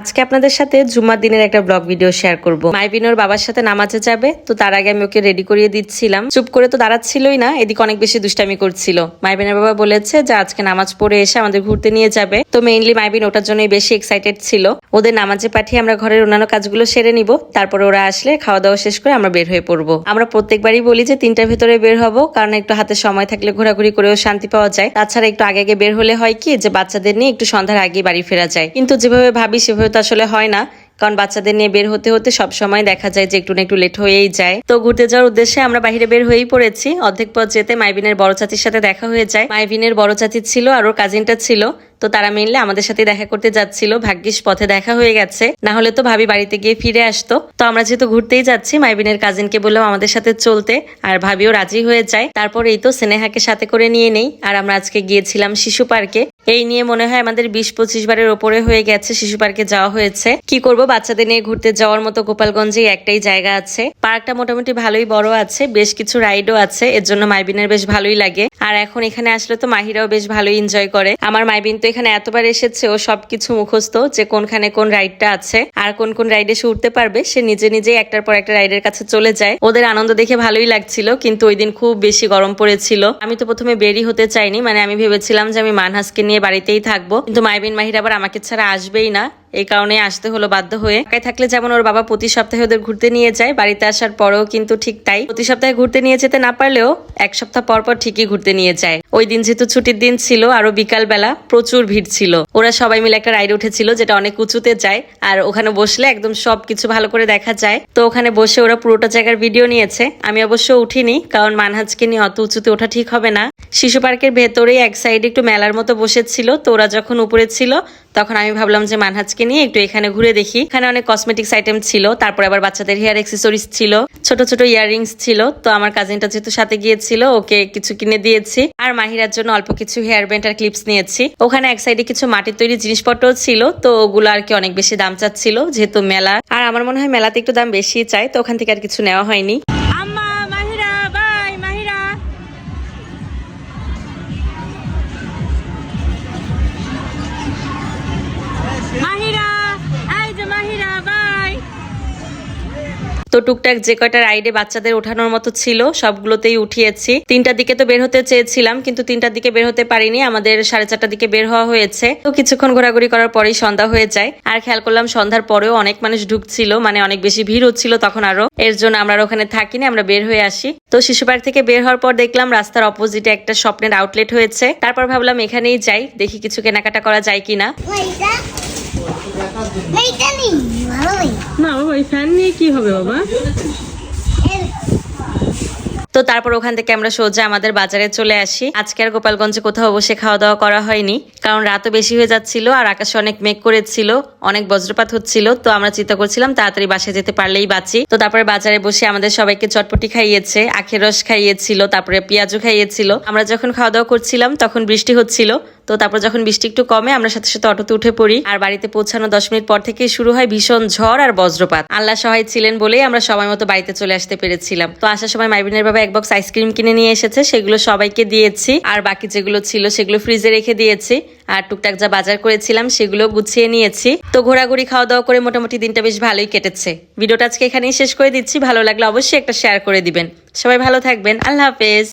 আজকে আপনাদের সাথে জুম্মার দিনের একটা ব্লগ ভিডিও শেয়ার করব। মাইবিন ওর বাবার সাথে নামাজে যাবে, তো তার আগে আমি ওকে রেডি করিয়ে দিচ্ছিলাম। চুপ করে তো দাঁড়াচ্ছিলই না, এদিকে অনেক বেশি দুষ্টামি করছিল। মাইবিনের বাবা বলেছে যে আজকে নামাজ পড়ে এসে আমাদের ঘুরতে নিয়ে যাবে, তো মেইনলি মাইবিন ওটার জন্যই বেশি এক্সাইটেড ছিল। ওদের নামাজে পাঠিয়ে আমরা ঘরের অন্যান্য কাজগুলো সেরে নিব, তারপরে ওরা আসলে খাওয়া দাওয়া শেষ করে আমরা বের হয়ে পড়বো। আমরা প্রত্যেকবারই বলি যে 3টার ভেতরে বের হব, কারণ একটু হাতে সময় থাকলে ঘোরাঘুরি করেও শান্তি পাওয়া যায়। তাছাড়া একটু আগে আগে বের হলে হয় কি যে বাচ্চাদের নিয়ে একটু সন্ধ্যার আগে বাড়ি ফেরা যায়, কিন্তু যেভাবে ভাবি সেভাবে তো আসলে হয় না, কারণ বাচ্চাদের নিয়ে বের হতে হতে সব সময় দেখা যায় যে একটু না একটু লেট হয়েই যায়। তো ঘুরতে যাওয়ার উদ্দেশ্যে আমরা বাইরে বের হয়েই পড়েছি। অর্ধেক পথ যেতে মাইবিনের বড় চাচির সাথে দেখা হয়ে যায়। মাইবিনের বড় চাচি ছিল আর ওর কাজিনটা ছিল, তো তারা মেনলি আমাদের সাথে দেখা করতে যাচ্ছিল। ভাগ্যিস পথে দেখা হয়ে গেছে, না হলে তো ভাবি বাড়িতে গিয়ে ফিরে আসতো। তো আমরা যেহেতু ঘুরতেই যাচ্ছি, মাইবিনের কাজিনকে বললাম আমাদের সাথে চলতে, আর ভাবিও রাজি হয়ে যায়। তারপর এই তো স্নেহাকে সাথে করে নিয়ে নেই, আর আমরা আজকে গিয়েছিলাম শিশু পার্কে। এই নিয়ে মনে হয় আমাদের 20-25 বারের ওপরে হয়ে গেছে শিশু পার্কে যাওয়া হয়েছে। কি করব, বাচ্চাদের নিয়ে ঘুরতে যাওয়ার মতো গোপালগঞ্জে একটাই জায়গা আছে। পার্কটা মোটামুটি ভালোই বড় আছে, বেশ কিছু রাইডও আছে, এর জন্য মাইবিনের বেশ ভালোই লাগে। আর এখন এখানে আসলে তো মাহিরাও বেশ ভালোই এনজয় করে। আমার মাইবিন তো এখানে এতবার এসেছে, ও সবকিছু মুখস্থ, যে কোনখানে কোন রাইডটা আছে আর কোন কোন রাইডে সে উঠতে পারবে। সে নিজে নিজেই একটার পর একটা রাইডের কাছে চলে যায়। ওদের আনন্দ দেখে ভালোই লাগছিল, কিন্তু ওই দিন খুব বেশি গরম পড়েছিল। আমি তো প্রথমে বেরি হতে চাইনি, মানে আমি ভেবেছিলাম যে আমি মানহাসকে নিয়ে বাড়িতেই থাকবো, কিন্তু মাইবিন মাহিরা আবার আমাকে ছাড়া আসবেই না, এই কারণে আসতে হলো বাধ্য হয়ে। একাই থাকলে যেমন ওর বাবা প্রতি সপ্তাহে ওদের ঘুরতে নিয়ে যায়, বাড়িতে আসার পরেও কিন্তু ঠিক তাই। প্রতি সপ্তাহে ঘুরতে নিয়ে যেতে না পারলেও এক সপ্তাহ পর পর ঠিকই ঘুরতে নিয়ে যায়। ওই দিন যেহেতু ছুটির দিন ছিল, আরো বিকাল বেলা প্রচুর ভিড় ছিল। ওরা সবাই মিলে একটা রাইড উঠেছিল, যেটা অনেক উঁচুতে যায়, আর ওখানে বসলে একদম সবকিছু ভালো করে দেখা যায়। তো ওখানে বসে ওরা পুরোটা জায়গার ভিডিও নিয়েছে। আমি অবশ্য উঠিনি, কারণ মানহাজকে নিয়ে অত উঁচুতে ওঠা ঠিক হবে না। শিশু পার্কের ভেতরেই এক সাইডে একটু মেলার মতো বসেছিল, তো ওরা যখন উপরে ছিল তখন আমি ভাবলাম যে মানহাজকে নিয়ে একটু এখানে ঘুরে দেখি। এখানে অনেক কসমেটিক্স আইটেম ছিল, তারপরে আবার বাচ্চাদের হেয়ার অ্যাক্সেসরিজ ছিল, ছোট ছোট ইয়াররিংস ছিল। তো আমার কাজিনটা যেহেতু সাথে গিয়েছিল, ওকে কিছু কিনে দিয়েছি, আর মাহিরার জন্য অল্প কিছু হেয়ার ব্যান্ড আর ক্লিপস নিয়েছি। ওখানে এক সাইডে কিছু মাটির তৈরি জিনিসপত্র ছিল, তো ওগুলো আর কি অনেক বেশি দাম চাচ্ছিল যেহেতু মেলা, আর আমার মনে হয় মেলাতে একটু দাম বেশি চাই, তো ওখান থেকে আর কিছু নেওয়া হয়নি। তো টুকটাক যে কয়টা রাইডে বাচ্চাদের ওঠানোর মতো ছিল সবগুলোতেই উঠিয়েছি। 3টার দিকে তো বের হতে চেয়েছিলাম, কিন্তু 3টার দিকে বের হতে পারিনি, আমাদের 4:30টার দিকে বের হওয়া হয়েছে। তো কিছুক্ষণ ঘোরাঘুরি করার পরেই সন্ধ্যা হয়ে যায়। আর খেয়াল করলাম সন্ধ্যার পরেও অনেক মানুষ ঢুকছিল, মানে অনেক বেশি ভিড় হচ্ছিল তখন আরো, এর জন্য আমরা ওখানে থাকিনি, আমরা বের হয়ে আসি। তো শিশু পার্ক থেকে বের হওয়ার পর দেখলাম রাস্তার অপোজিটে একটা স্বপ্নের আউটলেট হয়েছে। তারপর ভাবলাম এখানেই যাই, দেখি কিছু কেনাকাটা করা যায় কিনা। না বাবা, এই ফ্যান নিয়ে কি হবে বাবা? তো তারপর ওখান থেকে আমরা সোজা আমাদের বাজারে চলে আসি। আজকে আর গোপালগঞ্জে কোথাও বসে খাওয়া দাওয়া করা হয়নি, কারণ রাতও বেশি হয়ে যাচ্ছিল আর আকাশে অনেক মেঘ করেছিল, অনেক বজ্রপাত হচ্ছিল। তো আমরা চিন্তা করছিলাম তাড়াতাড়ি বাসায় যেতে পারলেই বাঁচি। তো তারপরে বাজারে বসে আমাদের সবাইকে চটপটি খাইয়েছে, আখের রস খাইয়েছিল, তারপরে পেঁয়াজও খাইয়েছিল। আমরা যখন খাওয়া দাওয়া করছিলাম তখন বৃষ্টি হচ্ছিল, তো তারপর যখন বৃষ্টি একটু কমে আমরা সাথে সাথে অটোতে উঠে পড়ি। আর বাড়িতে পৌঁছানো 10 মিনিট পর থেকে শুরু হয় ভীষণ ঝড় আর বজ্রপাত। আল্লাহ সহায় ছিলেন বলেই আমরা সময় মতো বাড়িতে চলে আসতে পেরেছিলাম। তো আসার সময় মাইবিনের বাবা এক বক্স আইসক্রিম কিনে নিয়ে এসেছে, সেগুলো সবাইকে দিয়েছি, আর বাকি যেগুলো ছিল সেগুলো ফ্রিজে রেখে দিয়েছি। আর টুকটাক যা বাজার করেছিলাম সেগুলো গুছিয়ে নিয়েছি। তো ঘোরাঘুরি খাওয়া দাওয়া করে মোটামুটি দিনটা বেশ ভালোই কেটেছে। ভিডিওটা আজকে এখানেই শেষ করে দিচ্ছি। ভালো লাগলে অবশ্যই একটা শেয়ার করে দিবেন। সবাই ভালো থাকবেন, আল্লাহ হাফেজ।